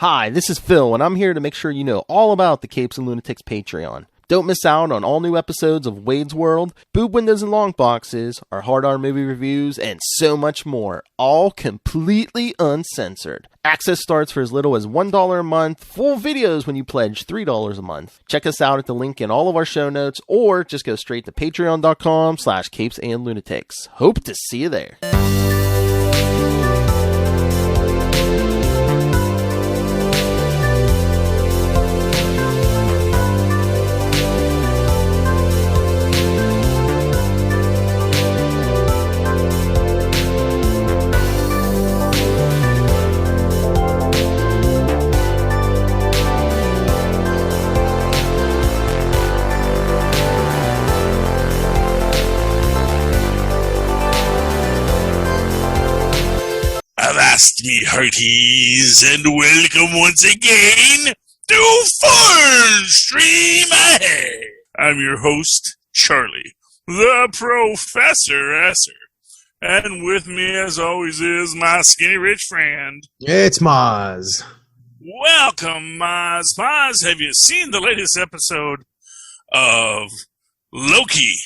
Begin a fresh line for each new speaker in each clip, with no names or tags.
Hi, this is Phil, and I'm here to make sure you know all about the Capes and Lunatics Patreon. Don't miss out on all new episodes of Wade's World, Boob Windows and Long Boxes, our Hard R movie reviews, and so much more, all completely uncensored. Access starts for as little as $1 a month, full videos when you pledge $3 a month. Check us out at the link in all of our show notes, or just go straight to patreon.com/capesandlunatics. Hope to see you there.
Avast me hearties, and welcome once again to Fun Stream Ahead. I'm your host, Charlie, the Professor Esser. And with me, as always, is my skinny rich friend.
It's Mozz.
Welcome, Mozz. Mozz, have you seen the latest episode of Loki?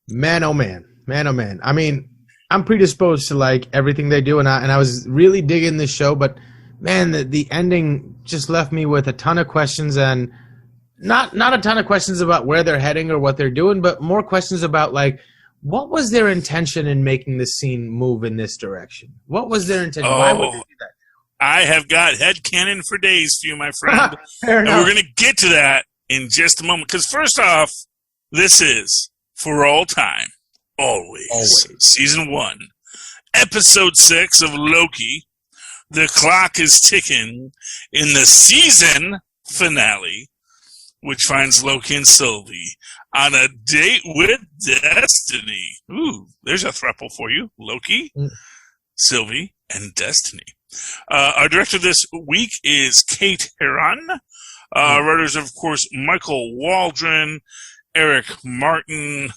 Man, oh man. Man, oh man. I mean, I'm predisposed to like everything they do, and I was really digging this show, but man, the ending just left me with a ton of questions, and not a ton of questions about where they're heading or what they're doing, but more questions about like what was their intention in making this scene move in this direction? What was their intention? Why would they do that?
I have got headcanon for days for you, my friend.
Fair
and
enough.
we're going to get to that in just a moment. Because first off, this is, for all time, always. Season 1, Episode 6 of Loki. The clock is ticking in the season finale, which finds Loki and Sylvie on a date with Destiny. Ooh, there's a throuple for you. Loki, Sylvie, and Destiny. Our director this week is Kate Herron. Writers, of course, Michael Waldron, Eric Martin,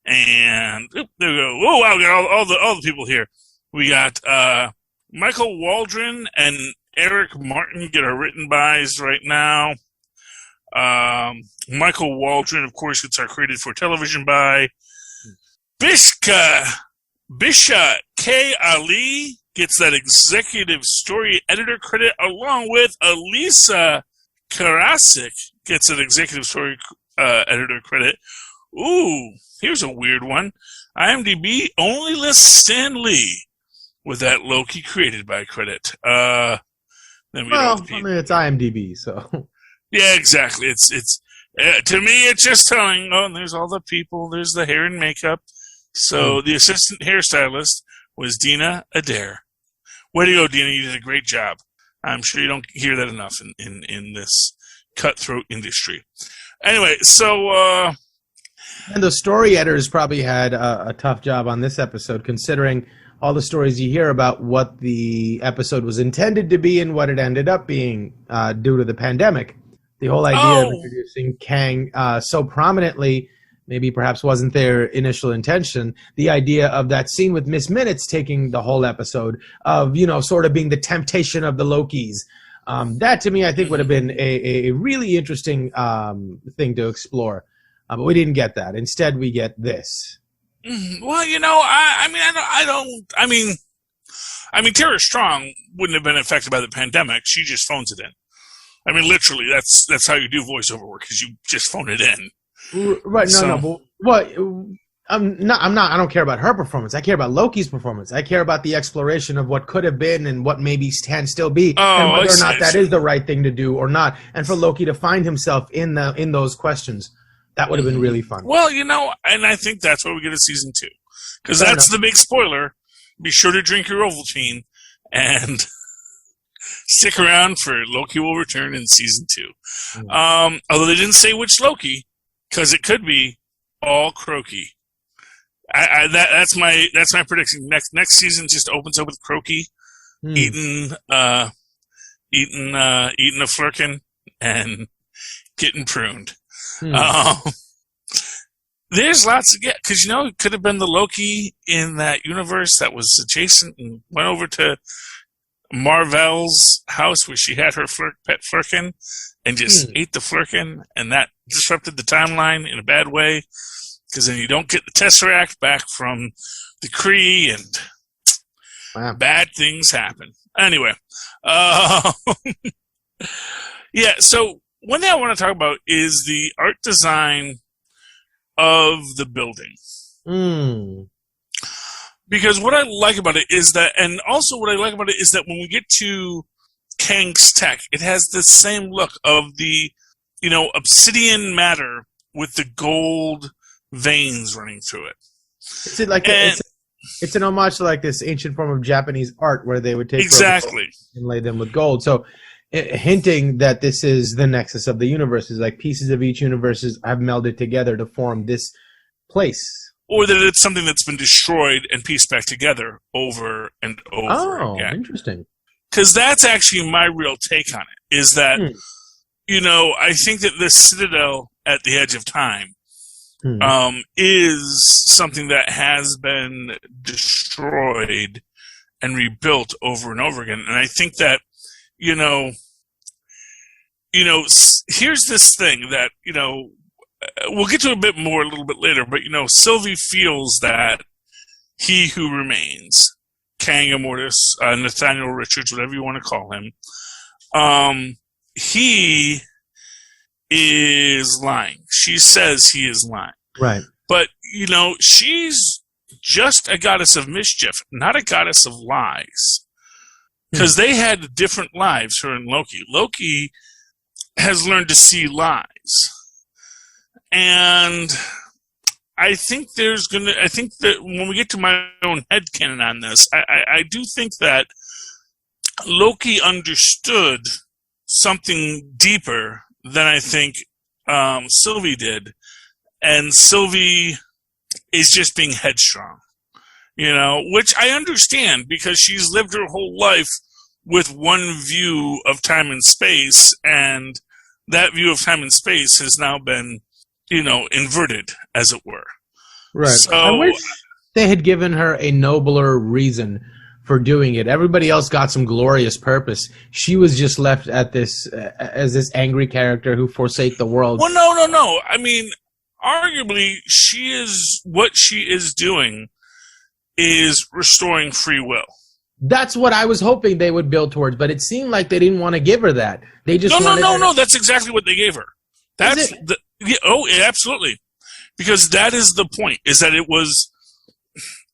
and there we go. Oh wow, we got all the people here. We got Michael Waldron and Eric Martin get our written bys right now. Michael Waldron, of course, gets our created for television by. Bisha K. Ali gets that executive story editor credit, along with Elisa Karasik gets an executive story editor credit. Ooh, here's a weird one. IMDb only lists Stan Lee with that Loki created by credit. Then we
Well, I mean, it's IMDb, so.
Yeah, exactly. It's to me, it's just telling, oh, and there's all the people, there's the hair and makeup. So the assistant hairstylist was Dina Adair. Way to go, Dina. You did a great job. I'm sure you don't hear that enough in this cutthroat industry. Anyway, so...
And the story editors probably had a tough job on this episode, considering all the stories you hear about what the episode was intended to be and what it ended up being due to the pandemic. The whole idea of introducing Kang so prominently maybe perhaps wasn't their initial intention. The idea of that scene with Miss Minutes taking the whole episode of, sort of being the temptation of the Lokis. That, to me, I think would have been a really interesting thing to explore. But we didn't get that. Instead, we get this.
Well, I mean, Tara Strong wouldn't have been affected by the pandemic. She just phones it in. I mean, literally, that's how you do voiceover work, because you just phone it in.
Right? No. But I don't care about her performance. I care about Loki's performance. I care about the exploration of what could have been and what maybe can still be, and whether or not that is the right thing to do or not. And for Loki to find himself in those questions. That would have been really fun.
Well, and I think that's why we get a season 2. Because that's the big spoiler. Be sure to drink your Ovaltine and stick around for Loki will return in season 2. Although they didn't say which Loki, because it could be all Croaky. That's my prediction. Next season just opens up with Croaky eating a flirkin and getting pruned. There's lots to get, because it could have been the Loki in that universe that was adjacent and went over to Marvel's house where she had her pet Flurkin and just ate the Flurkin, and that disrupted the timeline in a bad way, because then you don't get the Tesseract back from the Kree, and bad things happen. Anyway, yeah, so one thing I want to talk about is the art design of the building. Because what I like about it is that, and also what I like about it is that when we get to Kang's tech, it has the same look of the, obsidian matter with the gold veins running through it.
Is it like it's an homage to like this ancient form of Japanese art where they would take
exactly
and lay them with gold. So hinting that this is the nexus of the universes, like pieces of each universe have melded together to form this place.
Or that it's something that's been destroyed and pieced back together over and over again.
Oh, interesting.
Because that's actually my real take on it, is that, I think that this citadel at the edge of time is something that has been destroyed and rebuilt over and over again. And I think that, here's this thing that, we'll get to a little bit later, but, Sylvie feels that he who remains, Kang Immortus, Nathaniel Richards, whatever you want to call him, he is lying. She says he is lying.
Right.
But, she's just a goddess of mischief, not a goddess of lies. Because they had different lives, her and Loki. Loki has learned to see lies. And I think that when we get to my own headcanon on this, I do think that Loki understood something deeper than I think Sylvie did. And Sylvie is just being headstrong, which I understand because she's lived her whole life with one view of time and space, and that view of time and space has now been inverted, as it were.
Right.
So,
I wish they had given her a nobler reason for doing it. Everybody else got some glorious purpose. She was just left at this as this angry character who forsake the world.
Well, no. I mean, arguably, what she is doing is restoring free will.
That's what I was hoping they would build towards, but it seemed like they didn't want to give her that. They just
no. That's exactly what they gave her. Absolutely. Because that is the point, is that it was...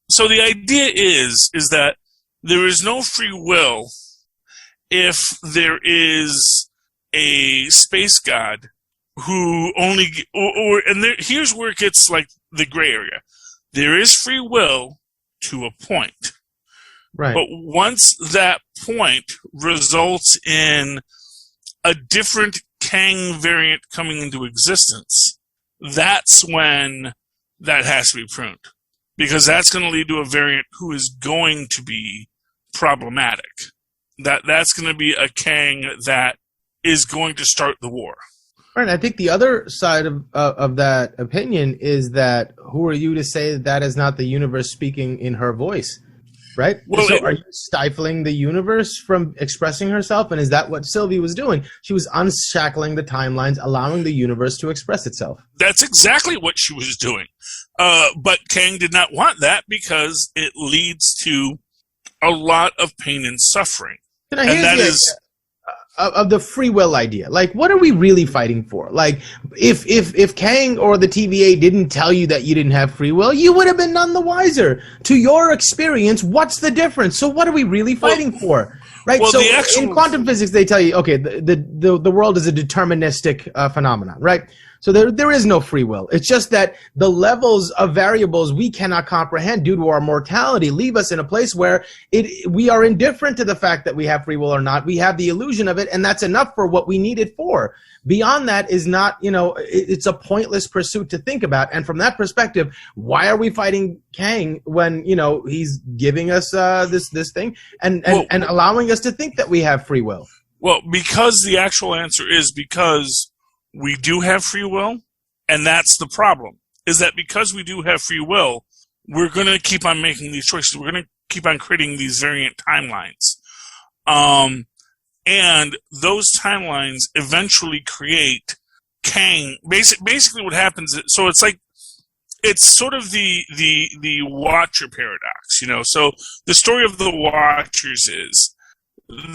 So the idea is that there is no free will if there is a space god who only... here's where it gets like the gray area. There is free will to a point.
Right.
But once that point results in a different Kang variant coming into existence, that's when that has to be pruned. Because that's going to lead to a variant who is going to be problematic. That's going to be a Kang that is going to start the war.
Right. I think the other side of that opinion is that who are you to say that is not the universe speaking in her voice? Right?
Well,
so are you stifling the universe from expressing herself? And is that what Sylvie was doing? She was unshackling the timelines, allowing the universe to express itself.
That's exactly what she was doing. But Kang did not want that because it leads to a lot of pain and suffering. And that is...
Of the free will idea. Like, what are we really fighting for? Like, if Kang or the TVA didn't tell you that you didn't have free will, you would have been none the wiser. To your experience, what's the difference? So what are we really fighting for? Right?
Well,
so in quantum physics, they tell you, okay, the world is a deterministic phenomenon, right? So there is no free will. It's just that the levels of variables we cannot comprehend due to our mortality leave us in a place where we are indifferent to the fact that we have free will or not. We have the illusion of it, and that's enough for what we need it for. Beyond that is not, it's a pointless pursuit to think about. And from that perspective, why are we fighting Kang when, he's giving us this thing and allowing us to think that we have free will?
Well, because the actual answer is because we do have free will, and that's the problem, is that because we do have free will, we're going to keep on making these choices. We're going to keep on creating these variant timelines. And those timelines eventually create Kang. Basically what happens is, so it's like, it's sort of the Watcher paradox, you know. So the story of the Watchers is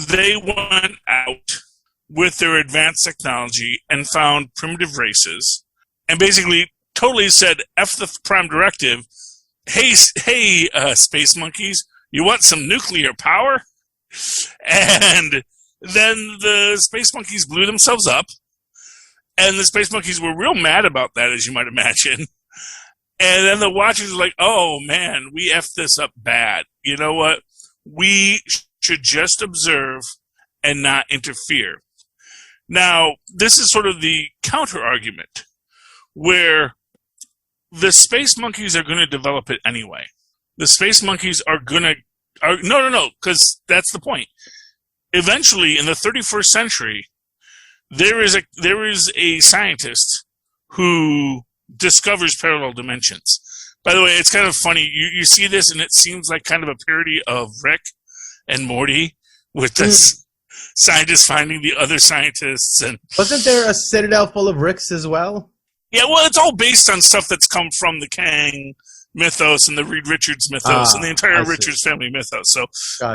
they went out with their advanced technology and found primitive races and basically totally said, F the Prime Directive. Hey, space monkeys, you want some nuclear power? And then the space monkeys blew themselves up, and the space monkeys were real mad about that, as you might imagine. And then the Watchers are like, oh man, we effed this up bad. You know what? We should just observe and not interfere. Now, this is sort of the counter argument, where the space monkeys are going to develop it anyway. The space monkeys are going to... No, because that's the point. Eventually, in the 31st century, there is a scientist who discovers parallel dimensions. By the way, it's kind of funny. You see this, and it seems like kind of a parody of Rick and Morty, with this scientist finding the other scientists. And
wasn't there a citadel full of Ricks as well?
Yeah, well, it's all based on stuff that's come from the Kang mythos and the Reed Richards mythos and the entire Richards family mythos. So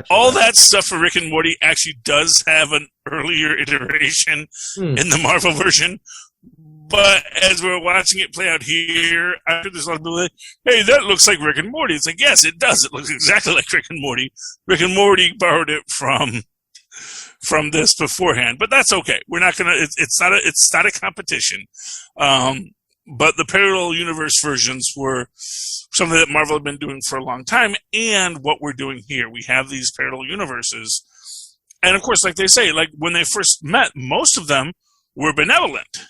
all that stuff for Rick and Morty actually does have an earlier iteration in the Marvel version. But as we're watching it play out here, I heard there's a lot of people like, hey, that looks like Rick and Morty. It's like, yes, it does. It looks exactly like Rick and Morty. Rick and Morty borrowed it from this beforehand, but that's okay. We're not gonna. It's not a competition. But the parallel universe versions were something that Marvel had been doing for a long time, and what we're doing here, we have these parallel universes, and of course, like they say, like when they first met, most of them were benevolent,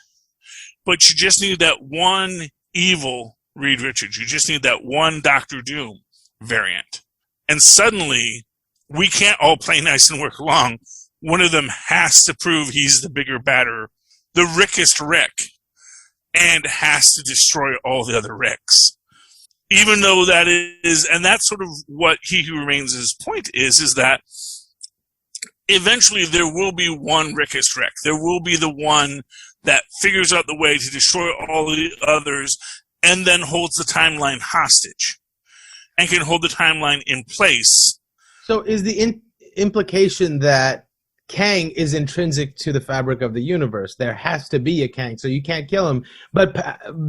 but you just need that one evil Reed Richards. You just need that one Doctor Doom variant, and suddenly we can't all play nice and work along. One of them has to prove he's the bigger, badder, the Rickest Rick, and has to destroy all the other Ricks. Even though that is, and that's sort of what He Who Remains' point is that eventually there will be one Rickest Rick. There will be the one that figures out the way to destroy all the others and then holds the timeline hostage and can hold the timeline in place.
So is the implication that Kang is intrinsic to the fabric of the universe? There has to be a Kang, so you can't kill him. But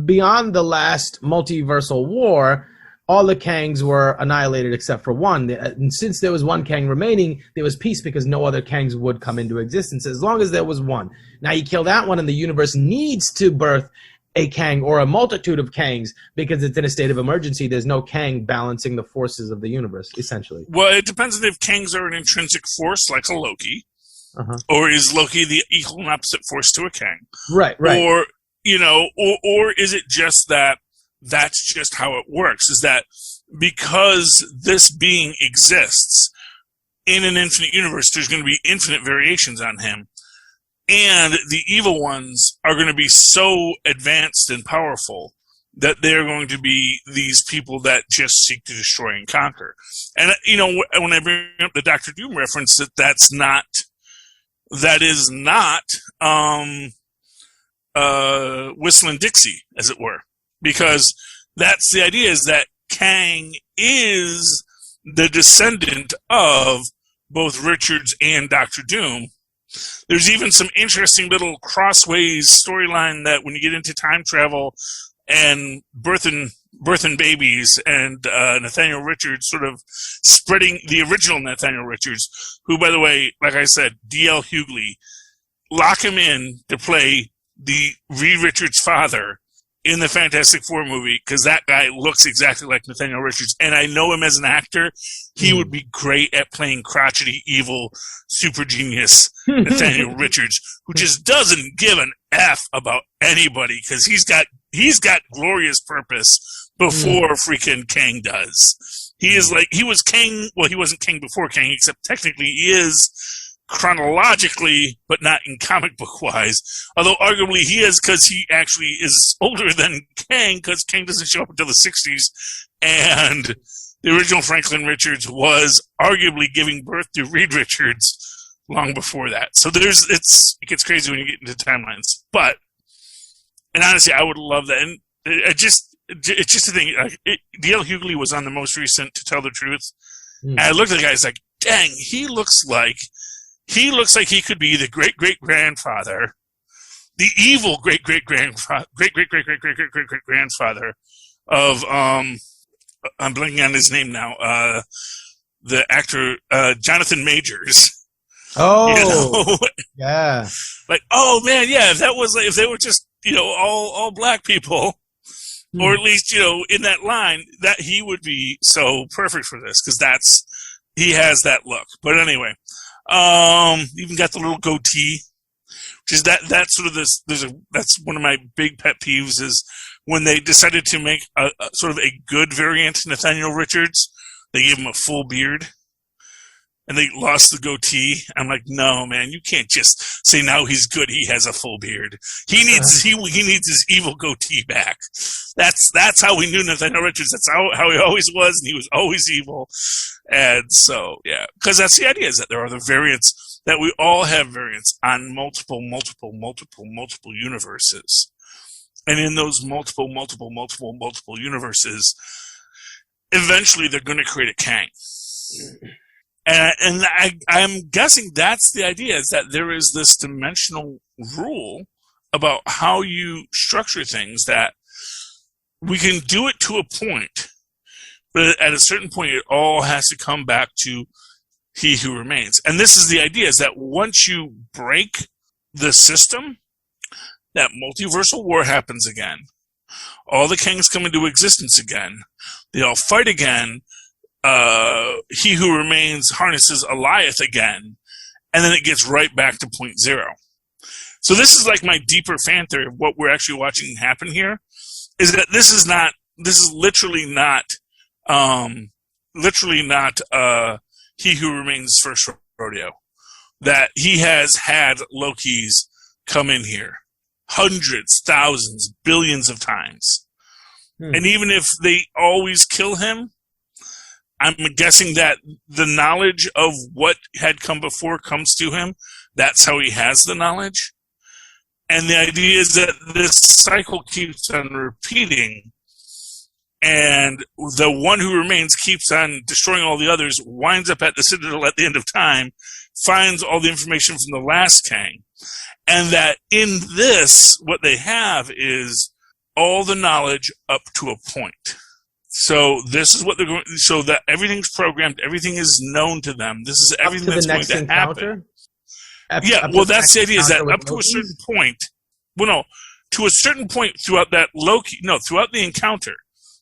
beyond the last multiversal war, all the Kangs were annihilated except for one. And since there was one Kang remaining, there was peace because no other Kangs would come into existence as long as there was one. Now you kill that one and the universe needs to birth a Kang or a multitude of Kangs because it's in a state of emergency. There's no Kang balancing the forces of the universe, essentially.
Well, it depends on if Kangs are an intrinsic force like a Loki. Or is Loki the equal and opposite force to a Kang?
Right.
Or, you know, or is it just that that's just how it works? Is that because this being exists in an infinite universe, there's going to be infinite variations on him, and the evil ones are going to be so advanced and powerful that they're going to be these people that just seek to destroy and conquer. And, you know, when I bring up the Doctor Doom reference, that is not Whistling Dixie, as it were, because that's the idea, is that Kang is the descendant of both Richards and Doctor Doom. There's even some interesting little crossways storyline that when you get into time travel and birthing babies and Nathaniel Richards sort of spreading the original Nathaniel Richards, who, by the way, like I said, D.L. Hughley, lock him in to play the Reed Richards' father in the Fantastic Four movie, because that guy looks exactly like Nathaniel Richards, and I know him as an actor. He would be great at playing crotchety, evil, super genius Nathaniel Richards, who just doesn't give an F about anybody, because he's got glorious purpose before freaking Kang does. He is like, he was Kang, well, he wasn't Kang before Kang, except technically he is chronologically, but not in comic book wise. Although arguably he is, because he actually is older than Kang, because Kang doesn't show up until the 60s, and the original Franklin Richards was arguably giving birth to Reed Richards long before that. So it gets crazy when you get into timelines. But, and honestly, I would love that. And it's just a thing. D.L. Hughley was on the most recent To Tell the Truth. And I looked at the guy, like, dang, he looks like he could be the great-great-grandfather, the evil great-great-grandfather of, I'm blanking on his name now, the actor, Jonathan Majors.
Oh, yeah.
Like, oh man, yeah, if they were just, all black people, or at least, in that line, that he would be so perfect for this, because he has that look. But anyway, even got the little goatee, which is that's sort of this, that's one of my big pet peeves is when they decided to make a sort of a good variant Nathaniel Richards, they gave him a full beard. And they lost the goatee. I'm like, no, man, you can't just say now he's good. He has a full beard. He needs his evil goatee back. That's how we knew Nathaniel Richards. That's how he always was, and he was always evil. And so, yeah, because that's the idea, is that there are the variants, that we all have variants on multiple universes. And in those multiple universes, eventually they're going to create a Kang. And I'm guessing that's the idea, is that there is this dimensional rule about how you structure things, that we can do it to a point, but at a certain point it all has to come back to He Who Remains. And this is the idea, is that once you break the system, that multiversal war happens again. All the Kangs come into existence again. They all fight again. He Who Remains harnesses Alioth again, and then it gets right back to point zero. So this is like my deeper fan theory of what we're actually watching happen here, is that this is literally not He Who Remains' first rodeo. That he has had Lokis come in here hundreds, thousands, billions of times. And even if they always kill him, I'm guessing that the knowledge of what had come before comes to him. That's how he has the knowledge. And the idea is that this cycle keeps on repeating, and the one who remains keeps on destroying all the others, winds up at the Citadel at the end of time, finds all the information from the last Kang. And that in this, what they have is all the knowledge up to a point. So this is what they're going. So that everything's programmed, everything is known to them. This is everything that's going to happen. Yeah, well, that's the idea. Is that up to a certain point? Well, no, to a certain point throughout that Loki. No, throughout the encounter.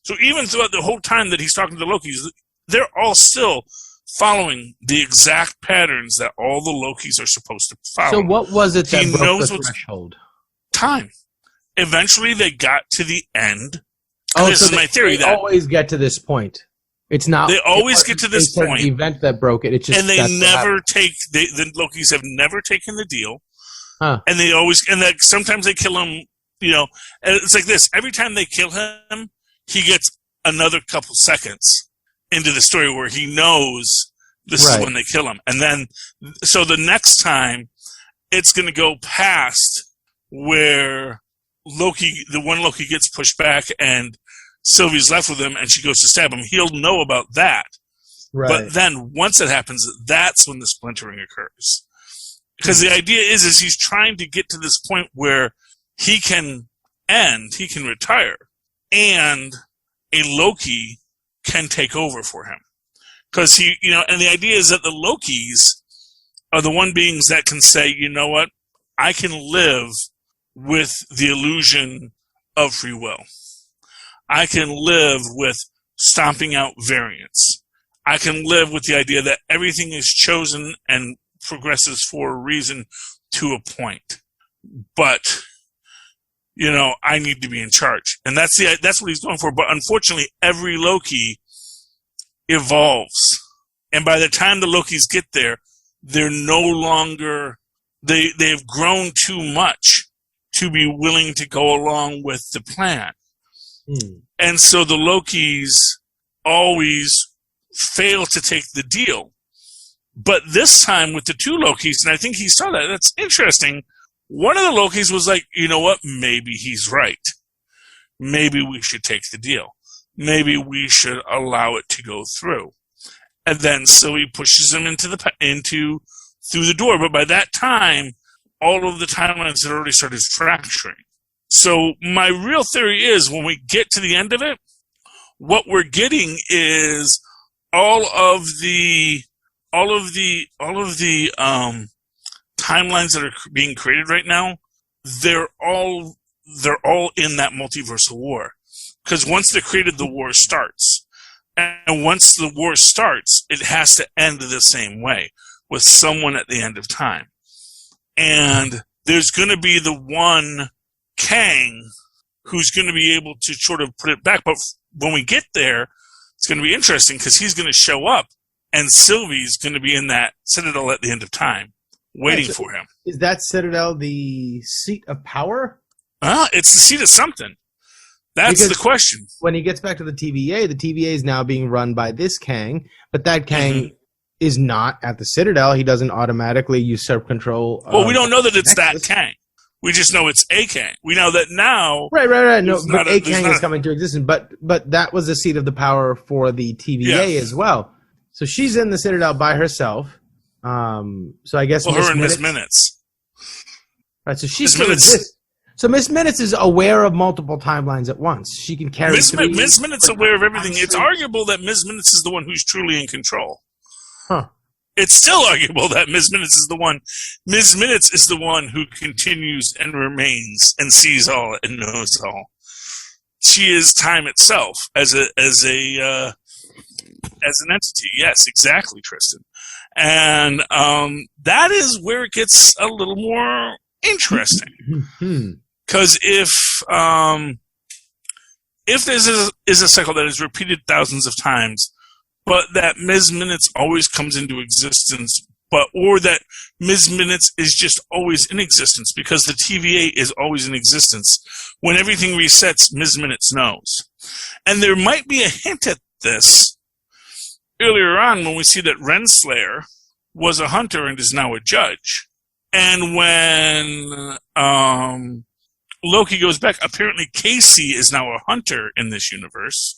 So even throughout the whole time that he's talking to the Lokis, they're all still following the exact patterns that all the Lokis are supposed to follow.
So what was it that broke the threshold?
Time. Eventually, they got to the end. This is my theory.
They always get to this point. It's not.
They always get to this point.
The event that broke it. It's just,
and they never take. The Lokis have never taken the deal.
Huh.
And they always, and that sometimes they kill him. And it's like this. Every time they kill him, he gets another couple seconds into the story where he knows this is when they kill him. And then, so the next time, it's going to go past where Loki, the one Loki gets pushed back and Sylvie's left with him and she goes to stab him. He'll know about that. Right. But then once it happens, that's when the splintering occurs. Because the idea is he's trying to get to this point where he can retire, and a Loki can take over for him. Because and the idea is that the Lokis are the one beings that can say, you know what, I can live with the illusion of free will. I can live with stomping out variance. I can live with the idea that everything is chosen and progresses for a reason to a point. But, I need to be in charge. And that's what he's going for. But unfortunately, every Loki evolves. And by the time the Lokis get there, they're no longer, they've grown too much to be willing to go along with the plan. And so the Lokis always fail to take the deal. But this time with the two Lokis, and I think he saw that. That's interesting. One of the Lokis was like, you know what? Maybe he's right. Maybe we should take the deal. Maybe we should allow it to go through. And then so he pushes him through the door. But by that time, all of the timelines had already started fracturing. So my real theory is when we get to the end of it, what we're getting is all of the timelines that are being created right now. They're all in that multiversal war, because once they're created, the war starts, and once the war starts, it has to end the same way with someone at the end of time, and there's going to be the one Kang who's going to be able to sort of put it back. But when we get there, it's going to be interesting because he's going to show up, and Sylvie's going to be in that Citadel at the end of time, waiting for him.
Is that Citadel the seat of power?
It's the seat of something. That's the question.
When he gets back to the TVA is now being run by this Kang, but that Kang is not at the Citadel. He doesn't automatically usurp control.
Well, we don't know that it's that Kang. We just know it's a Kang. We know that now.
Right. No, but a Kang is coming to existence. But that was the seat of the power for the TVA as well. So she's in the Citadel by herself. So I guess
her and Miss Minutes.
Right. So she still exists. So Miss Minutes is aware of multiple timelines at once. She can carry.
Miss Minutes is aware of everything. It's arguable that Miss Minutes is the one who's truly in control.
Huh.
It's still arguable that Ms. Minutes is the one. Ms. Minutes is the one who continues and remains and sees all and knows all. She is time itself as an entity. Yes, exactly, Tristan. And that is where it gets a little more interesting. Because if this is a cycle that is repeated thousands of times, but that Ms. Minutes always comes into existence, or that Ms. Minutes is just always in existence because the TVA is always in existence. When everything resets, Ms. Minutes knows. And there might be a hint at this earlier on when we see that Renslayer was a hunter and is now a judge. And when Loki goes back, apparently Casey is now a hunter in this universe.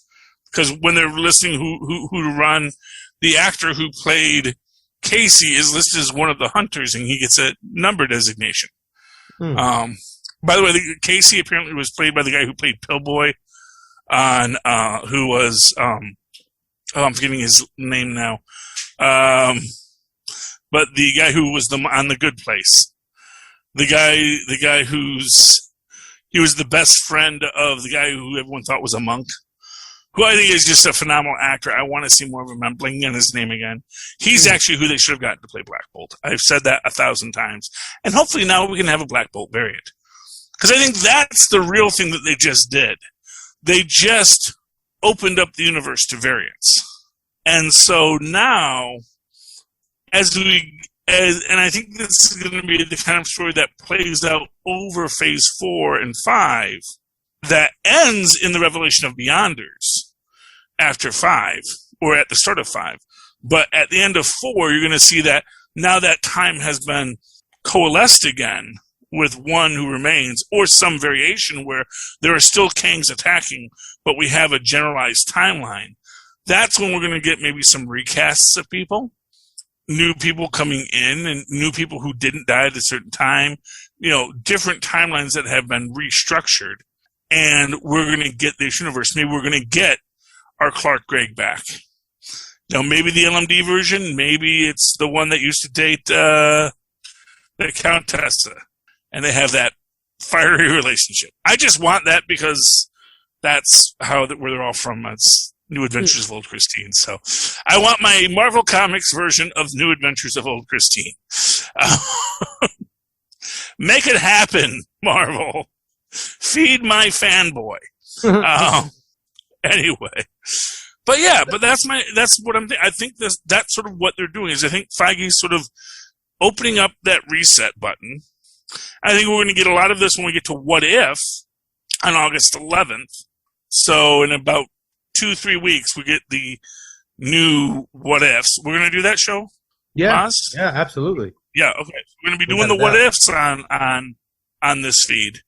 Because when they're listing who to run, the actor who played Casey is listed as one of the hunters, and he gets a number designation. By the way, Casey apparently was played by the guy who played Pillboy on who was I'm forgetting his name now. But the guy who was on The Good Place, the guy he was the best friend of the guy who everyone thought was a monk, who I think is just a phenomenal actor. I want to see more of him. I'm blanking on his name again. He's actually who they should have gotten to play Black Bolt. I've said that 1,000 times. And hopefully now we can have a Black Bolt variant. Because I think that's the real thing that they just did. They just opened up the universe to variants. And so now, and I think this is going to be the kind of story that plays out over Phase 4 and 5, that ends in the revelation of Beyonders after 5, or at the start of 5. But at the end of 4, you're going to see that now that time has been coalesced again with one who remains, or some variation where there are still Kangs attacking, but we have a generalized timeline. That's when we're going to get maybe some recasts of people, new people coming in, and new people who didn't die at a certain time, different timelines that have been restructured. And we're going to get this universe. Maybe we're going to get our Clark Gregg back. Maybe the LMD version. Maybe it's the one that used to date the Countessa. And they have that fiery relationship. I just want that because that's where they're all from. It's New Adventures of Old Christine. So I want my Marvel Comics version of New Adventures of Old Christine. Make it happen, Marvel. Feed my fanboy. Anyway, but that's what I'm thinking. I think that's sort of what they're doing. Is I think Feige's sort of opening up that reset button. I think we're going to get a lot of this when we get to What If on August 11th. So in about 2-3 weeks, we get the new What Ifs. We're going to do that show.
Yeah,
Mozz?
yeah, absolutely.
Yeah, okay. So we're going to be
We
doing
got
the what
that.
ifs on this feed.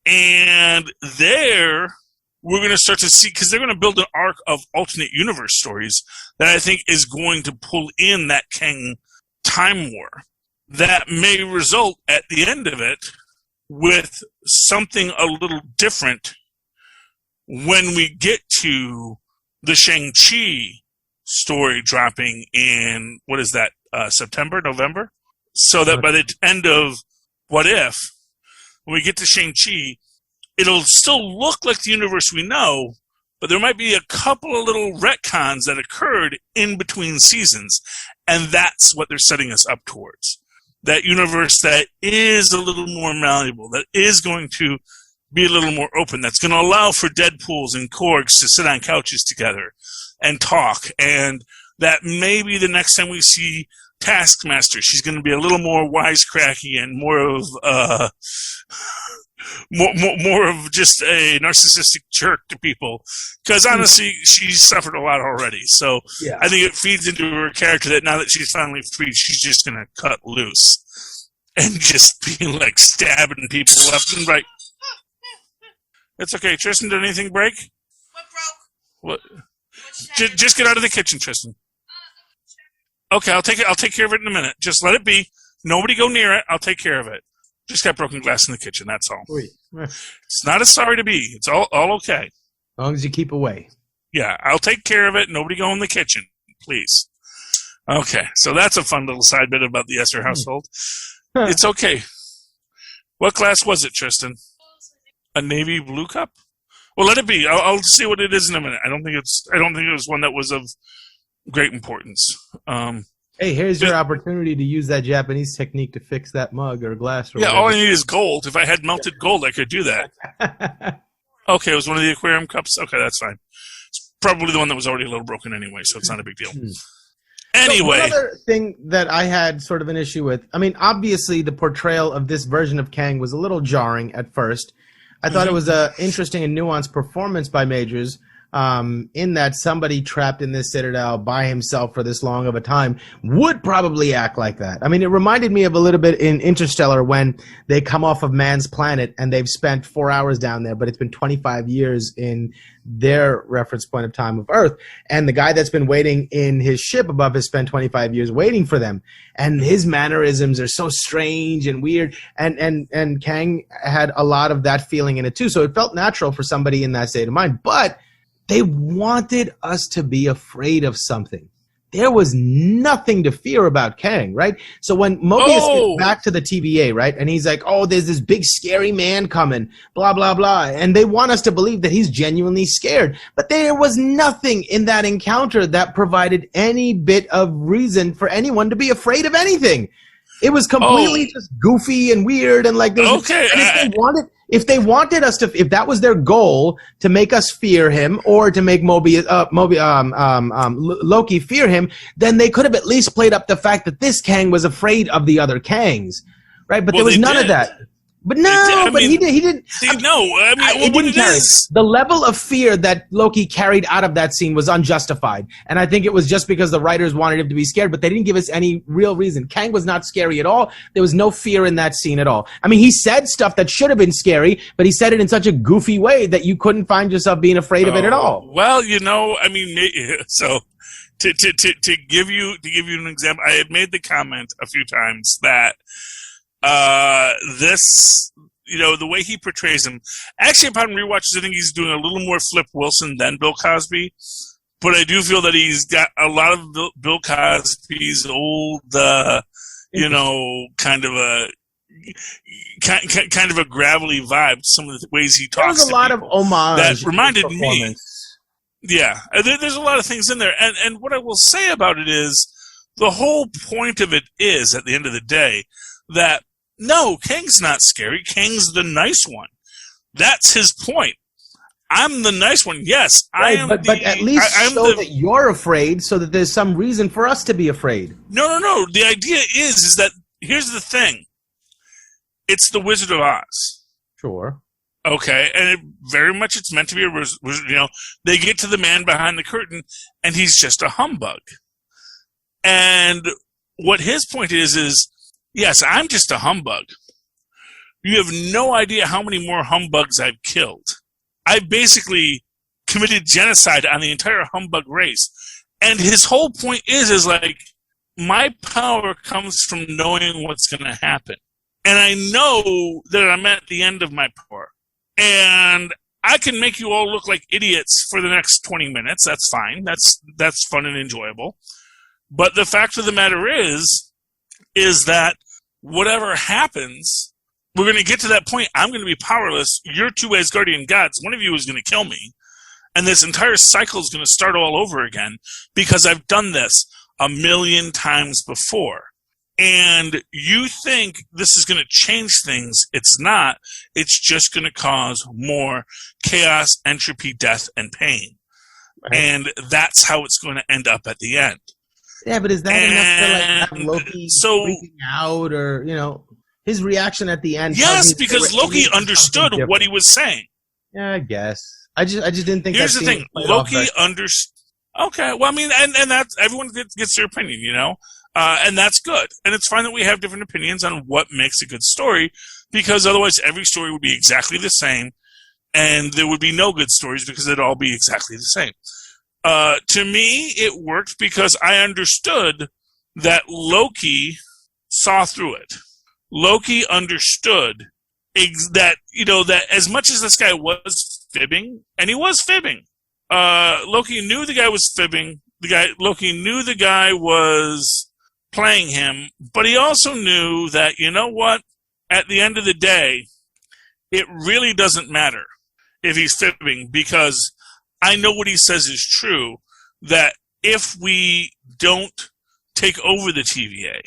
And there, we're going to start to see, because they're going to build an arc of alternate universe stories that I think is going to pull in that Kang time war. That may result at the end of it with something a little different when we get to the Shang-Chi story dropping in, what is that, September, November? So that by the end of What If, when we get to Shang-Chi, it'll still look like the universe we know, but there might be a couple of little retcons that occurred in between seasons, and that's what they're setting us up towards. That universe that is a little more malleable, that is going to be a little more open, that's going to allow for Deadpools and Korgs to sit on couches together and talk, and that maybe the next time we see Taskmaster, she's going to be a little more wisecracky and more of more of just a narcissistic jerk to people. Because honestly, she's suffered a lot already. So
Yeah.
I think it feeds into her character that now that she's finally free, she's just going to cut loose and just be like stabbing people left and right. It's okay, Tristan. Did anything break?
What broke?
What? Just get out of the kitchen, Tristan. Okay, I'll take care of it in a minute. Just let it be. Nobody go near it. I'll take care of it. Just got broken glass in the kitchen. That's all.
Sweet.
It's not a sorry to be. It's all okay.
As long as you keep away.
Yeah, I'll take care of it. Nobody go in the kitchen, please. Okay, so that's a fun little side bit about the Esser household. It's okay. What glass was it, Tristan? A navy blue cup? Well, let it be. I'll see what it is in a minute. I don't think it was one that was of great importance.
Hey, here's your opportunity to use that Japanese technique to fix that mug or glass. Or
Yeah,
whatever.
all I need is gold. If I had melted gold, I could do that. Okay, it was one of the aquarium cups. Okay, that's fine. It's probably the one that was already a little broken anyway, so it's not a big deal. Anyway.
So one other thing that I had sort of an issue with, I mean, obviously the portrayal of this version of Kang was a little jarring at first. I thought it was an interesting and nuanced performance by Majors, in that somebody trapped in this citadel by himself for this long of a time would probably act like that. I mean, it reminded me of a little bit in Interstellar when they come off of man's planet and they've spent 4 hours down there, but it's been 25 years in their reference point of time of Earth. And the guy that's been waiting in his ship above has spent 25 years waiting for them. And his mannerisms are so strange and weird. And Kang had a lot of that feeling in it too. So it felt natural for somebody in that state of mind. But they wanted us to be afraid of something. There was nothing to fear about Kang, right? So when Mobius gets back to the TVA, right, and he's like, oh, there's this big scary man coming, blah, blah, blah. And they want us to believe that he's genuinely scared. But there was nothing in that encounter that provided any bit of reason for anyone to be afraid of anything. It was completely just goofy and weird and like this.
Okay.
And if they wanted us to, if that was their goal to make us fear him or to make Loki fear him, then they could have at least played up the fact that this Kang was afraid of the other Kangs, right? But there was none of that. But no, but he didn't.
It
didn't carry. The level of fear that Loki carried out of that scene was unjustified. And I think it was just because the writers wanted him to be scared, but they didn't give us any real reason. Kang was not scary at all. There was no fear in that scene at all. I mean, he said stuff that should have been scary, but he said it in such a goofy way that you couldn't find yourself being afraid of it at all.
Well, I mean, so to give you an example, I had made the comment a few times that this, the way he portrays him, actually upon rewatches, I think he's doing a little more Flip Wilson than Bill Cosby, but I do feel that he's got a lot of Bill Cosby's old, kind of a gravelly vibe. Some of the ways he talks.
There's a lot of homage
that reminded me. Yeah, there's a lot of things in there, and what I will say about it is the whole point of it is, at the end of the day, that no, Kang's not scary. Kang's the nice one. That's his point. I'm the nice one. Yes,
right,
I am.
But at least that you're afraid, so that there's some reason for us to be afraid.
No. The idea is that here's the thing. It's the Wizard of Oz.
Sure.
Okay, and it's meant to be a wizard. They get to the man behind the curtain, and he's just a humbug. And what his point is, yes, I'm just a humbug. You have no idea how many more humbugs I've killed. I basically committed genocide on the entire humbug race. And his whole point is like, my power comes from knowing what's going to happen. And I know that I'm at the end of my power. And I can make you all look like idiots for the next 20 minutes. That's fine. That's fun and enjoyable. But the fact of the matter is that whatever happens, we're going to get to that point. I'm going to be powerless. You're two Asgardian gods. One of you is going to kill me. And this entire cycle is going to start all over again because I've done this 1,000,000 times before. And you think this is going to change things. It's not. It's just going to cause more chaos, entropy, death, and pain. Right. And that's how it's going to end up at the end.
Yeah, but is that enough to like have Loki freaking out, or his reaction at the end?
Yes, because Loki understood what he was saying.
Yeah, I guess. I just didn't think.
Here's the thing: Loki understood. Okay, well, I mean, and that's everyone gets their opinion, and that's good, and it's fine that we have different opinions on what makes a good story, because otherwise every story would be exactly the same, and there would be no good stories because it'd all be exactly the same. To me, it worked because I understood that Loki saw through it. Loki understood that as much as this guy was fibbing, and he was fibbing, Loki knew the guy was fibbing. Loki knew the guy was playing him, but he also knew that, at the end of the day, it really doesn't matter if he's fibbing, because I know what he says is true, that if we don't take over the TVA,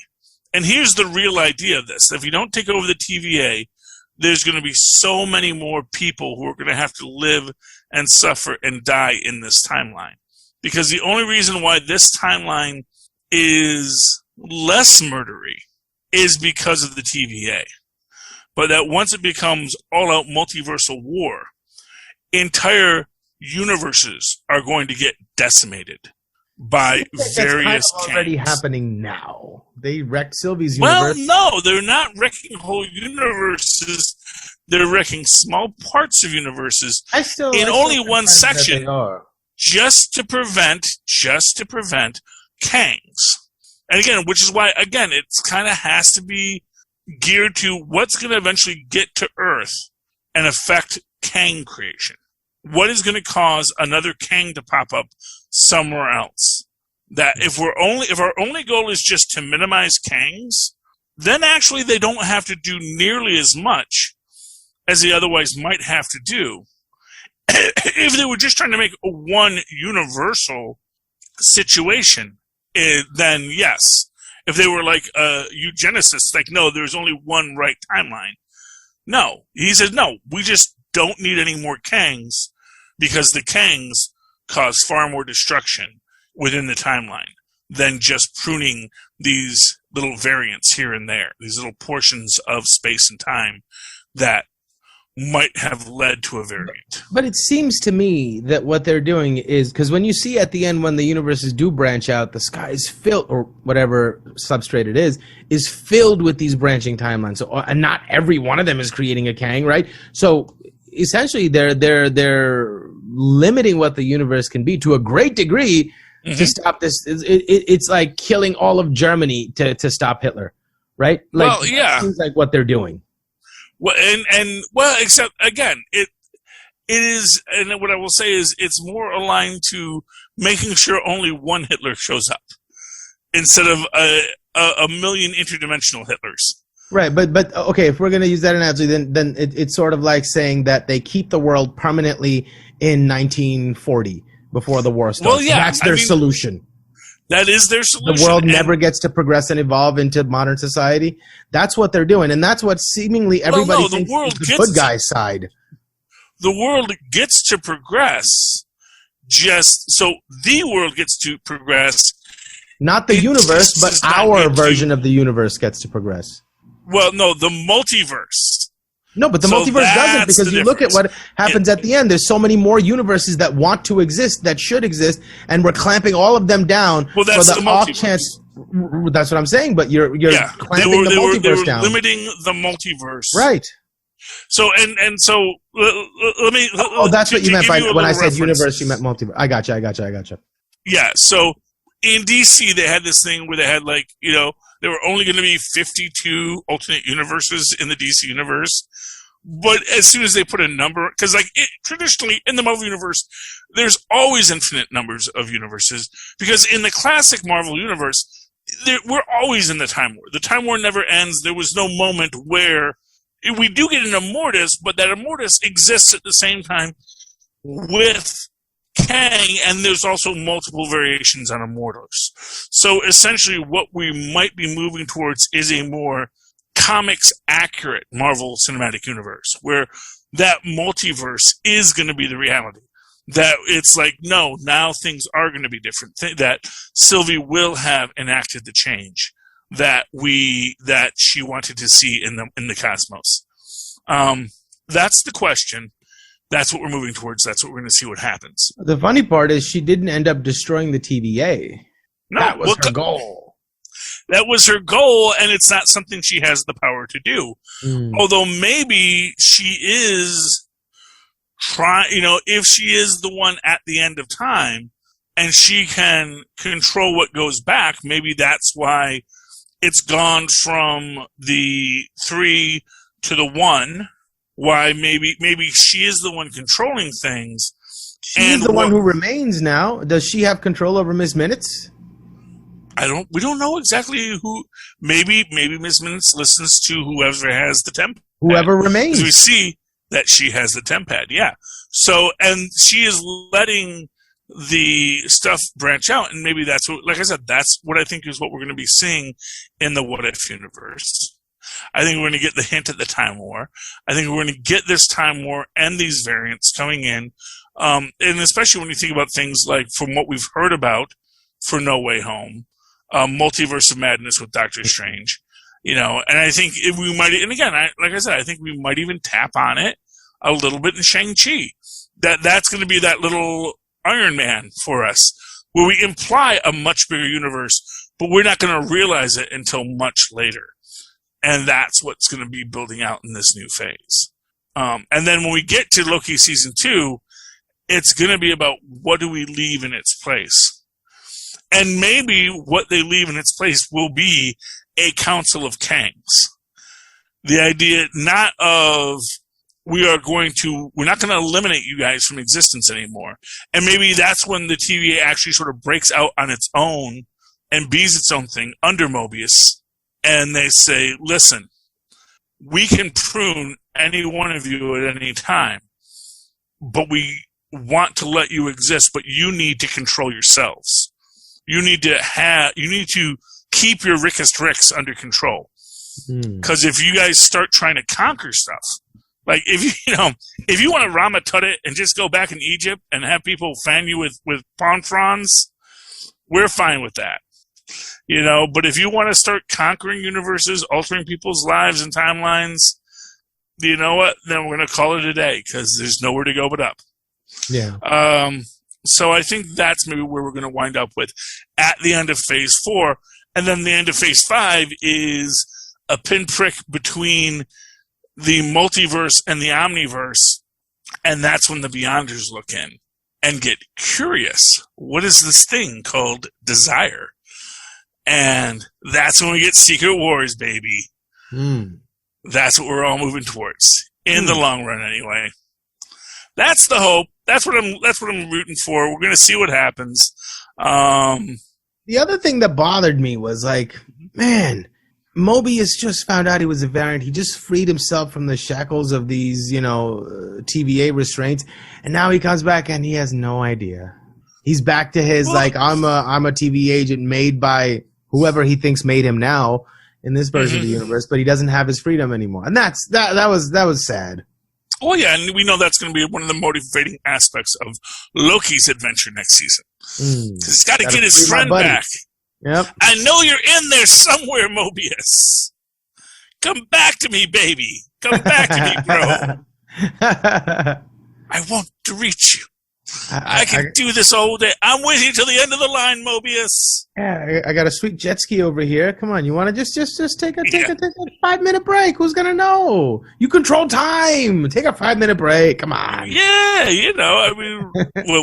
and here's the real idea of this, if you don't take over the TVA, there's going to be so many more people who are going to have to live and suffer and die in this timeline. Because the only reason why this timeline is less murdery is because of the TVA. But that once it becomes all-out multiversal war, entire universes are going to get decimated by various
That's already happening now. They wrecked Sylvie's universe.
Well, no, they're not wrecking whole universes. They're wrecking small parts of universes in only one section, just to prevent Kangs. And again, which is why, again, it kind of has to be geared to what's going to eventually get to Earth and affect Kang creation. What is going to cause another Kang to pop up somewhere else? That if our only goal is just to minimize Kangs, then actually they don't have to do nearly as much as they otherwise might have to do. If they were just trying to make a one universal situation, then yes. If they were like eugenicists, like, no, there's only one right timeline. No. He says, no, we just don't need any more Kangs, because the Kangs cause far more destruction within the timeline than just pruning these little variants here and there, these little portions of space and time that might have led to a variant.
But it seems to me that what they're doing is, because when you see at the end when the universes do branch out, the sky is filled, or whatever substrate it is filled with these branching timelines. So, and not every one of them is creating a Kang, right? So essentially they're limiting what the universe can be to a great degree to stop this. It's like killing all of Germany to stop Hitler, right? Like,
well, yeah.
That seems like what they're doing.
Well, except again, it is, and what I will say is, it's more aligned to making sure only one Hitler shows up instead of a million interdimensional Hitlers.
Right, but okay, if we're going to use that analogy, then it's sort of like saying that they keep the world permanently in 1940 before the war starts.
Well, yeah,
that's their solution.
That is their solution.
The world never gets to progress and evolve into modern society. That's what they're doing, and that's what seemingly everybody thinks is the good guy's side.
The world gets to progress, the world gets to progress.
Not the universe, but our version of the universe gets to progress.
Well, no, the multiverse.
No, but the multiverse doesn't, because you look at what happens at the end. There's so many more universes that want to exist, that should exist, and we're clamping all of them down for the off chance. That's what I'm saying. But you're clamping the multiverse down.
Limiting the multiverse,
right?
So so let me.
That's what you meant by when I said universe. You meant multiverse. I gotcha.
Yeah. So in DC, they had this thing where they had there were only going to be 52 alternate universes in the DC universe. But as soon as they put a number, because traditionally in the Marvel universe, there's always infinite numbers of universes. Because in the classic Marvel universe, we're always in the Time War. The Time War never ends. There was no moment where we do get an Immortus, but that Immortus exists at the same time with Kang, and there's also multiple variations on Immortus. So essentially what we might be moving towards is a more comics accurate Marvel Cinematic Universe, where that multiverse is going to be the reality. That it's no, now things are going to be different. That Sylvie will have enacted the change that she wanted to see in the cosmos. That's the question. That's what we're moving towards. That's what we're going to see what happens.
The funny part is she didn't end up destroying the TVA. No, that was her goal.
That was her goal, and it's not something she has the power to do. Although maybe she is if she is the one at the end of time, and she can control what goes back, maybe that's why it's gone from the 3 to the 1. Why maybe she is the one controlling things.
She's the one who remains now. Does she have control over Miss Minutes?
We don't know exactly who. Maybe Miss Minutes listens to whoever has the temp.
Whoever remains.
We see that she has the temp pad, yeah. So, and she is letting the stuff branch out, and maybe that's what, like I said, that's what I think is what we're going to be seeing in the What If universe. I think we're going to get the hint at the Time War. I think we're going to get this Time War and these variants coming in, and especially when you think about things like from what we've heard about for No Way Home, Multiverse of Madness with Doctor Strange, and I think if we might, and again, like I said, I think we might even tap on it a little bit in Shang-Chi. That's going to be that little Iron Man for us, where we imply a much bigger universe, but we're not going to realize it until much later. And that's what's going to be building out in this new phase. And then when we get to Loki Season 2, it's going to be about what do we leave in its place. And maybe what they leave in its place will be a Council of Kangs. The idea not of we're not going to eliminate you guys from existence anymore. And maybe that's when the TVA actually sort of breaks out on its own and bees its own thing under Mobius. And they say, listen, we can prune any one of you at any time, but we want to let you exist, but you need to control yourselves. You need to keep your Rickest Ricks under control. Because if you guys start trying to conquer stuff, like if you want to Rama Tut it and just go back in Egypt and have people fan you with palm fronds, we're fine with that. But if you want to start conquering universes, altering people's lives and timelines, you know what? Then we're going to call it a day because there's nowhere to go but up.
Yeah.
So I think that's maybe where we're going to wind up with at the end of Phase 4. And then the end of Phase 5 is a pinprick between the multiverse and the omniverse. And that's when the Beyonders look in and get curious. What is this thing called desire? And that's when we get Secret Wars, baby. That's what we're all moving towards in the long run, anyway. That's the hope. That's what I'm rooting for. We're going to see what happens.
The other thing that bothered me was man, Mobius just found out he was a variant. He just freed himself from the shackles of these, TVA restraints, and now he comes back and he has no idea. He's back to his I'm a TV agent made by whoever he thinks made him now in this version of the universe, but he doesn't have his freedom anymore, and that was sad.
Well, yeah, and we know that's going to be one of the motivating aspects of Loki's adventure next season. Because he's got to get his friend back.
Yep.
I know you're in there somewhere, Mobius. Come back to me, baby. Come back to me, bro. I want to reach you. I can do this all day. I'm with you till the end of the line, Mobius.
Yeah, I got a sweet jet ski over here. Come on, you want to just take a 5-minute break? Who's gonna know? You control time. Take a 5-minute break. Come on.
Yeah, I mean,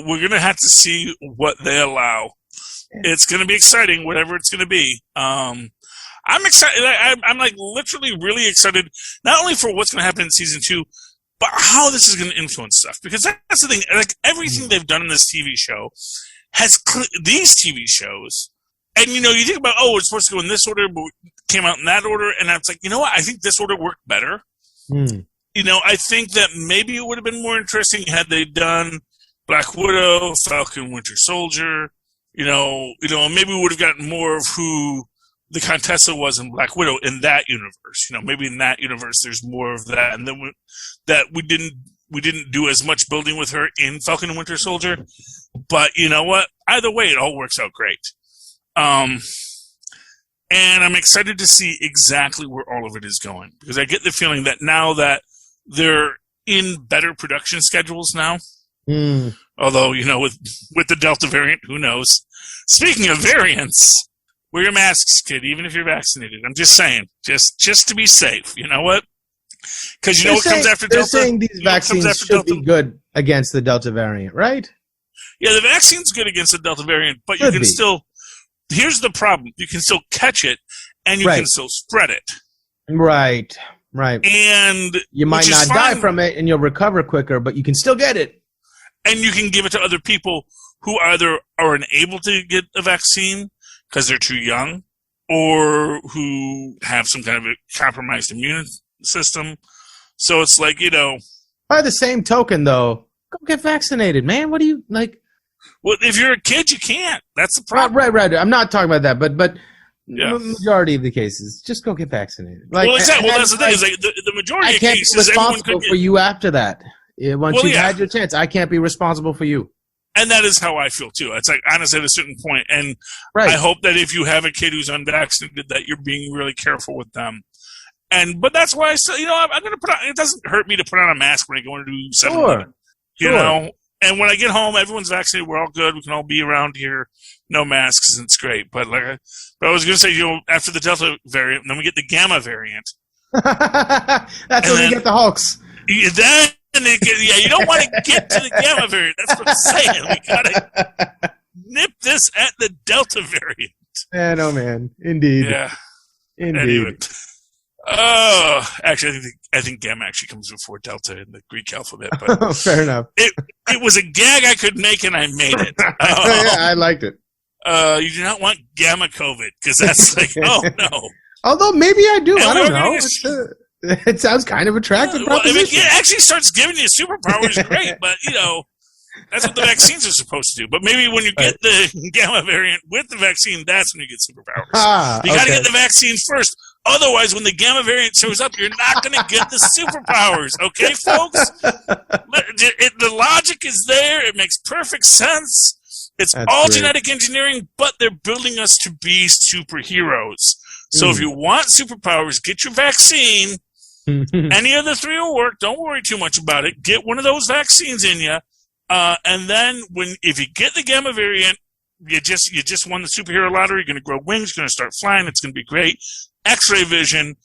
we're gonna have to see what they allow. It's gonna be exciting, whatever it's gonna be. I'm excited. I'm like literally really excited, not only for what's gonna happen in season 2. But how this is going to influence stuff. Because that's the thing. Like, everything they've done in this TV show has these TV shows. And, you think about, it's supposed to go in this order, but it came out in that order. And it's like, you know what? I think this order worked better. I think that maybe it would have been more interesting had they done Black Widow, Falcon, Winter Soldier. Maybe we would have gotten more of who the Contessa was in Black Widow in that universe. Maybe in that universe there's more of that, and then we didn't do as much building with her in Falcon and Winter Soldier. But you know what? Either way, it all works out great. And I'm excited to see exactly where all of it is going, because I get the feeling that now that they're in better production schedules now. Although with the Delta variant, who knows? Speaking of variants. Wear your masks, kid, even if you're vaccinated. I'm just saying, just to be safe. You know what? Because what comes after Delta?
They're saying these vaccines should be good against the Delta variant, right?
Yeah, the vaccine's good against the Delta variant, but you can still... Here's the problem. You can still catch it, and you can still spread it. Right. And
you might not die from it, and you'll recover quicker, but you can still get it.
And you can give it to other people who either are unable to get a vaccine because they're too young, or who have some kind of a compromised immune system. So it's like,
By the same token, though, go get vaccinated, man. What do you, like...
Well, if you're a kid, you can't. That's the problem.
Right. I'm not talking about that, but majority of the cases, just go get vaccinated. Like,
exactly. Well, that's the thing. Is like the majority of cases, everyone could get...
I can't be responsible for you after that. Once you've had your chance, I can't be responsible for you.
And that is how I feel, too. It's like, honestly, at a certain point. And I hope that if you have a kid who's unvaccinated, that you're being really careful with them. But that's why I still, I'm going to put on, it doesn't hurt me to put on a mask when I go into 7-Eleven. Sure. And when I get home, everyone's vaccinated. We're all good. We can all be around here. No masks, and it's great. But I was going to say, after the Delta variant, then we get the Gamma variant.
That's when we get the Hulks.
You don't want to get to the Gamma variant. That's what I'm saying. We got to nip this at the Delta variant.
Man, oh man. Indeed.
Yeah.
Indeed.
Anyway. Oh, actually, I think Gamma actually comes before Delta in the Greek alphabet. But
fair enough.
It was a gag I could make, and I made it.
Yeah, I liked it.
You do not want Gamma COVID, because that's like, oh no.
Although maybe I do. I don't know. It sounds kind of attractive.
Well, if it actually starts giving you superpowers, great. But that's what the vaccines are supposed to do. But maybe when you get the Gamma variant with the vaccine, that's when you get superpowers. You got to get the vaccine first. Otherwise, when the Gamma variant shows up, you're not going to get the superpowers. Okay, folks? The logic is there. It makes perfect sense. It's all genetic engineering, but they're building us to be superheroes. So if you want superpowers, get your vaccine. Any of the 3 will work. Don't worry too much about it. Get one of those vaccines in you. And then if you get the Gamma variant, you just won the superhero lottery. You're going to grow wings. You're going to start flying. It's going to be great. X-ray vision.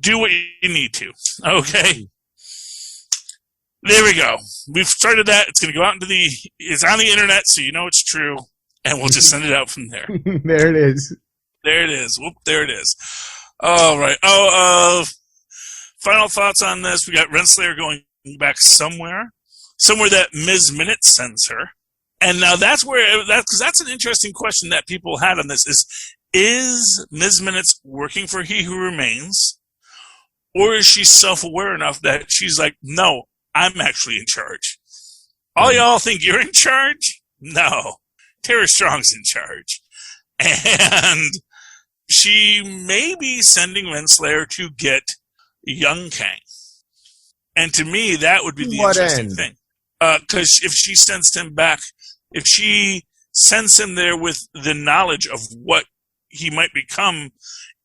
Do what you need to. Okay. There we go. We've started that. It's going to go out it's on the internet, so you know it's true. And we'll just send it out from there.
There it is.
There it is. Whoop, there it is. All right. Final thoughts on this. We got Renslayer going back somewhere that Ms. Minute sends her. And now because that's an interesting question that people had on this is Ms. Minutes working for He Who Remains? Or is she self-aware enough that she's like, no, I'm actually in charge. All y'all think you're in charge? No. Tara Strong's in charge. And she may be sending Renslayer to get young Kang. And to me, that would be the interesting thing. Because if she sends him back, if she sends him there with the knowledge of what he might become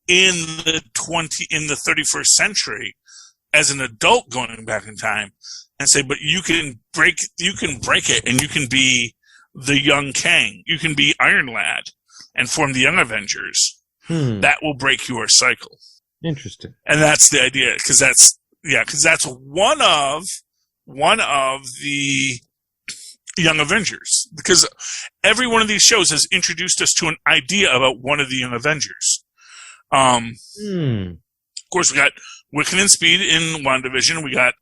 in the 31st century, as an adult going back in time and say, but you can break it, and you can be the young Kang. You can be Iron Lad and form the Young Avengers. That will break your cycle.
Interesting.
And that's the idea, because that's one of the Young Avengers. Because every one of these shows has introduced us to an idea about one of the Young Avengers. Of course, we got Wiccan and Speed in WandaVision. We got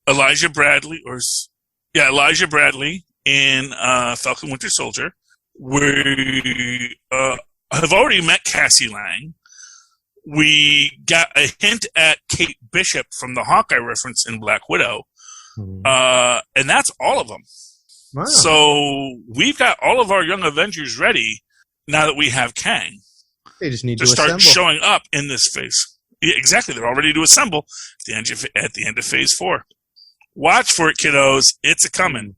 Elijah Bradley in Falcon Winter Soldier. We have already met Cassie Lang. We got a hint at Kate Bishop from the Hawkeye reference in Black Widow. And that's all of them.
Wow.
So we've got all of our Young Avengers ready now that we have Kang.
They just need
to start showing up in this phase. Yeah, exactly. They're all ready to assemble at the end of Phase 4. Watch for it, kiddos. It's a-coming.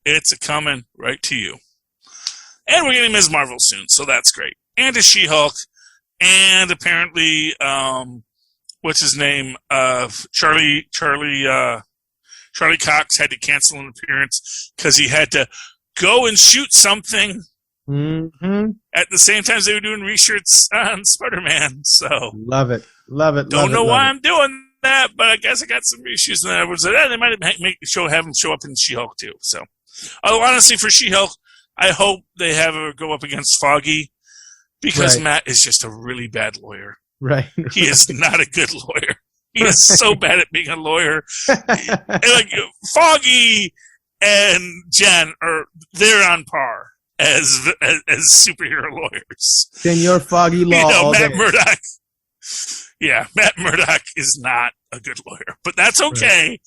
It's a-coming right to you. And we're getting Ms. Marvel soon, so that's great. And a She-Hulk. And apparently, what's his name? Charlie Cox had to cancel an appearance because he had to go and shoot something at the same time as they were doing reshoots on Spider-Man. So
love it.
Don't know why I'm doing that, but I guess I got some reshoots, and I was like, they might have him show up in She-Hulk too. So, although honestly, for She-Hulk, I hope they have her go up against Foggy. Because Matt is just a really bad lawyer.
Right.
He is not a good lawyer. He is so bad at being a lawyer. Like Foggy and Jen they're on par as superhero lawyers.
Senor Foggy Law.
Matt Murdock. Yeah, Matt Murdock is not a good lawyer, but that's okay. Right.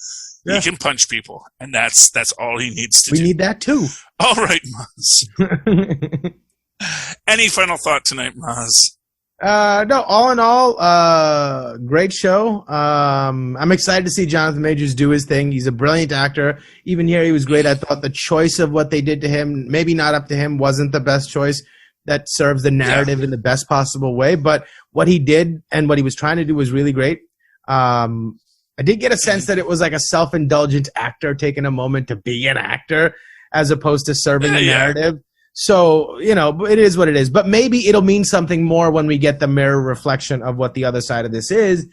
Yeah. He can punch people, and that's all he needs to do.
We need that too.
All right, Mozz. Any final thought tonight, Mozz?
No, all in all, great show. I'm excited to see Jonathan Majors do his thing. He's a brilliant actor. Even here, he was great. I thought the choice of what they did to him, maybe not up to him, wasn't the best choice that serves the narrative in the best possible way. But what he did and what he was trying to do was really great. I did get a sense that it was like a self-indulgent actor taking a moment to be an actor as opposed to serving the narrative. So, it is what it is. But maybe it'll mean something more when we get the mirror reflection of what the other side of this is,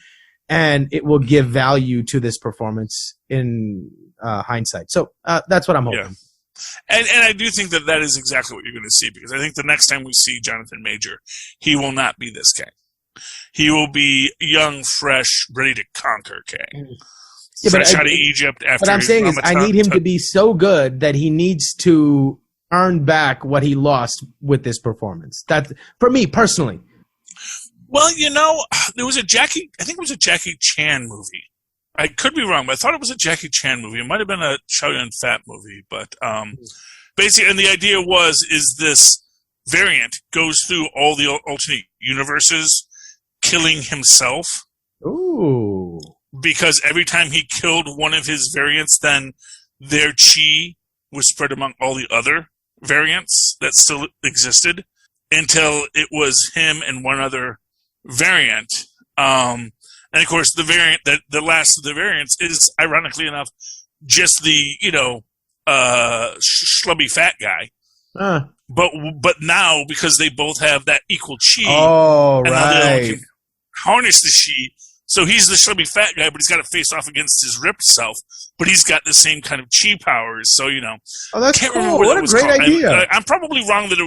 and it will give value to this performance in hindsight. So that's what I'm hoping.
Yeah. And I do think that is exactly what you're going to see, because I think the next time we see Jonathan Major, he will not be this Kang. He will be young, fresh, ready to conquer Kang. Yeah, fresh out of Egypt after.
What I'm saying is I need him to be so good that he needs to earn back what he lost with this performance. That's for me personally.
Well, there was I think it was a Jackie Chan movie. I could be wrong, but I thought it was a Jackie Chan movie. It might have been a Chow Yun-Fat movie, but basically, and the idea is this variant goes through all the alternate universes, killing himself.
Ooh.
Because every time he killed one of his variants, then their chi was spread among all the other variants that still existed until it was him and one other variant. And of course, the variant the last of the variants is, ironically enough, just the schlubby fat guy. But now, because they both have that equal chi,
and
now they can harness the chi. So he's the schlubby fat guy, but he's got to face off against his ripped self. But he's got the same kind of chi powers. So,
Oh, that's cool. What a great idea.
I'm probably wrong that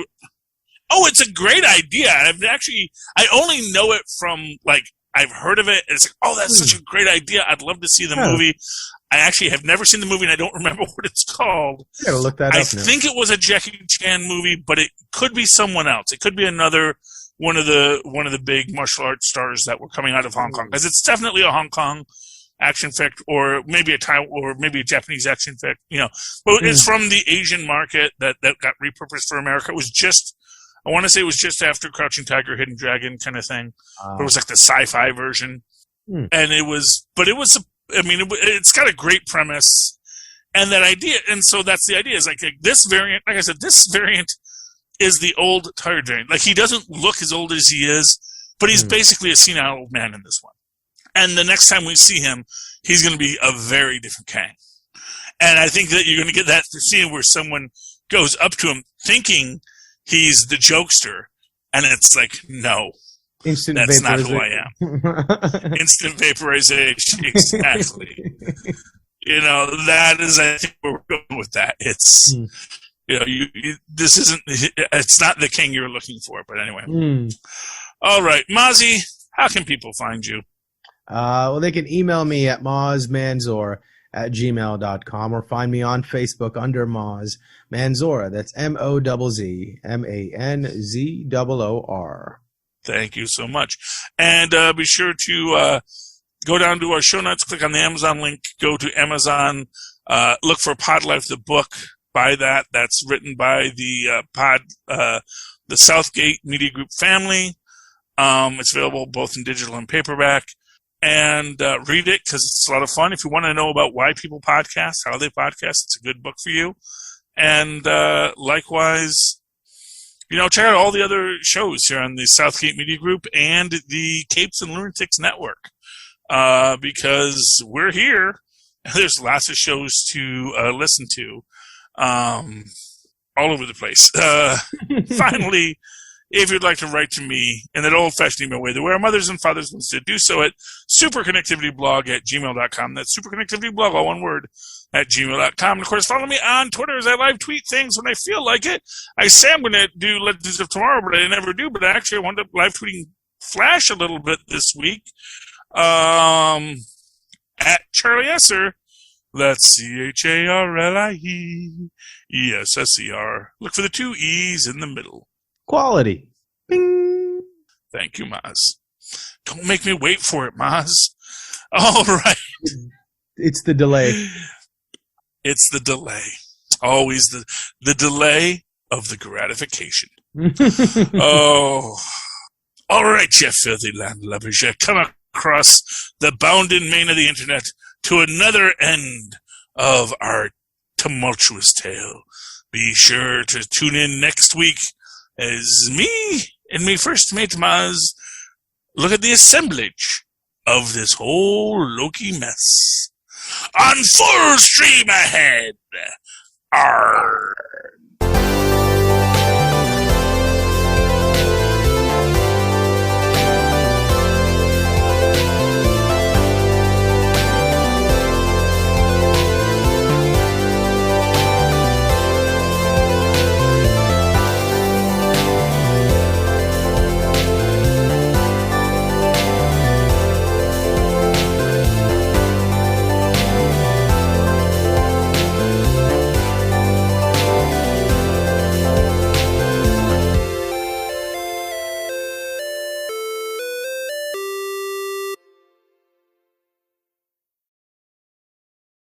it's a great idea. I only know it from, I've heard of it. And it's like, that's such a great idea. I'd love to see the movie. I actually have never seen the movie, and I don't remember what it's called.
I gotta look that up now.
I think it was a Jackie Chan movie, but it could be someone else. It could be another one of the big martial arts stars that were coming out of Hong Kong, because it's definitely a Hong Kong action flick, or maybe a Japanese action flick. But it's from the Asian market that got repurposed for America. It was I want to say it was just after Crouching Tiger, Hidden Dragon kind of thing. It was like the sci-fi version, and it's got a great premise and that idea, and so that's the idea. Is like this variant. Like I said, this variant is the old tired variant. Like, he doesn't look as old as he is, but he's basically a senile old man in this one. And the next time we see him, he's going to be a very different Kang. And I think that you're going to get that scene where someone goes up to him thinking he's the jokester, and it's like, no, that's not who I am. Instant vaporization, exactly. That is, I think, where we're going with that. It's, this isn't, it's not the King you're looking for, but anyway. All right, Mozzie, how can people find you?
Well, they can email me at mozzmanzor@gmail.com or find me on Facebook under Mozz Manzor. That's MOZZMANZOOR.
Thank you so much. And be sure to go down to our show notes, click on the Amazon link, go to Amazon, look for Pod Life, the book, buy that. That's written by the Southgate Media Group family. It's available both in digital and paperback. And read it because it's a lot of fun. If you want to know about why people podcast, how they podcast, it's a good book for you. And likewise, check out all the other shows here on the Southgate Media Group and the Capes and Lunatics Network because we're here. And there's lots of shows to listen to all over the place. Finally, if you'd like to write to me in that old-fashioned email way, the way our mothers and fathers once did, do so at superconnectivityblog@gmail.com. That's superconnectivityblog, all one word, @gmail.com. And, of course, follow me on Twitter as I live tweet things when I feel like it. I say I'm going to do Legends of Tomorrow, but I never do. But actually, I wound up live tweeting Flash a little bit this week at Charlie Esser. That's CHARLIE. ESSER. Look for the 2 E's in the middle.
Quality. Bing.
Thank you, Mozz. Don't make me wait for it, Mozz. All right.
It's the delay.
It's the delay. Always the delay of the gratification. Oh. All right, you filthy landlubbers. You come across the bounding main of the internet to another end of our tumultuous tale. Be sure to tune in next week as me and me first mate Mozz look at the assemblage of this whole Loki mess. On full stream ahead. Arrgh.